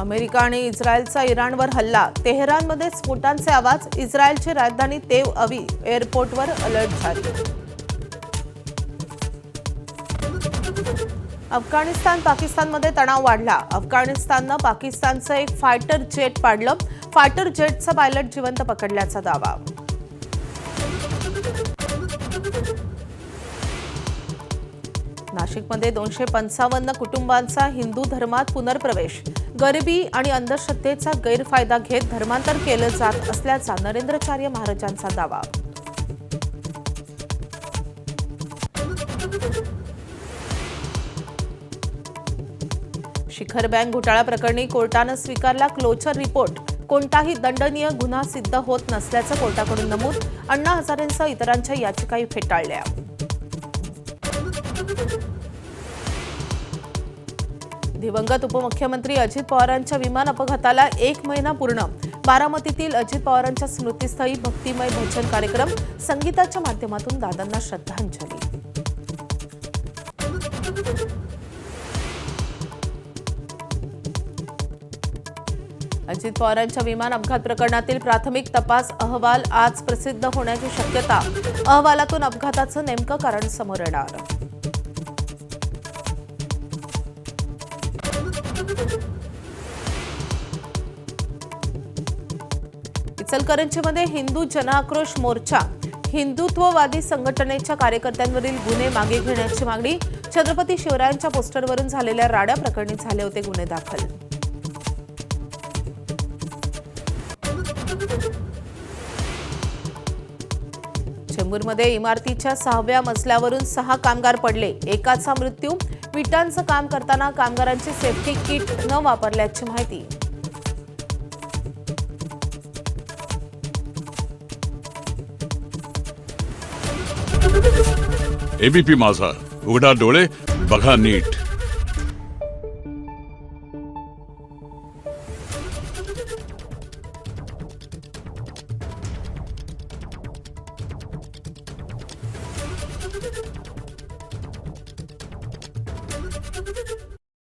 America आणि इस्रायलचा इराणवर हल्ला, तेहरानमध्ये स्फोटांचे आवाज, इस्रायलची राजधानी तेल अवीव एअरपोर्टवर अलर्ट जारी. अफगाणिस्तान पाकिस्तानमध्ये तणाव वाढला, अफगाणिस्ताननं पाकिस्तानचं एक फायटर जेट पाडलं, फायटर जेटचा पायलट जिवंत पकडल्याचा दावा. नाशिकमध्ये 255 कुटुंबांचा हिंदू धर्मात पुनर्प्रवेश, गरिबी आणि अंधश्रद्धेचा गैरफायदा घेत धर्मांतर केलं जात असल्याचा नरेंद्राचार्य महाराजांचा दावा. शिखर बँक घोटाळा प्रकरणी कोर्टानं स्वीकारला क्लोजर रिपोर्ट, कोणताही दंडनीय गुन्हा सिद्ध होत नसल्याचं कोर्टाकडून नमूद, अण्णा हजारेंसह इतरांच्या याचिकाही फेटाळल्या. दिवंगत उपमुख्यमंत्री अजित पवारांच्या विमान अपघाताला 1 महिना पूर्ण, बारामतीतील अजित पवारांच्या स्मृतीस्थळी भक्तिमय भजन कार्यक्रम, संगीताच्या माध्यमातून दादांना श्रद्धांजली. अजित पवारांच्या विमान अपघात प्रकरणातील प्राथमिक तपास अहवाल आज प्रसिद्ध होण्याची शक्यता, अहवालातून अपघाताचं नेमकं कारण समोर येणार. इचलकरंजीमध्ये हिंदू जनआक्रोश मोर्चा, हिंदुत्ववादी संघटनेच्या कार्यकर्त्यांवरील गुन्हे मागे घेण्याची मागणी, छत्रपती शिवरायांच्या पोस्टरवरून झालेल्या राड्या प्रकरणी झाले होते गुन्हे दाखल. चेंबूरमध्ये इमारतीच्या 6व्या मजल्यावरून 6 कामगार पडले, एकाचा मृत्यू, विटांचं काम करताना कामगारांची सेफ्टी किट न वापरल्याची माहिती. एबीपी माझा, उघडा डोळे बघा नीट.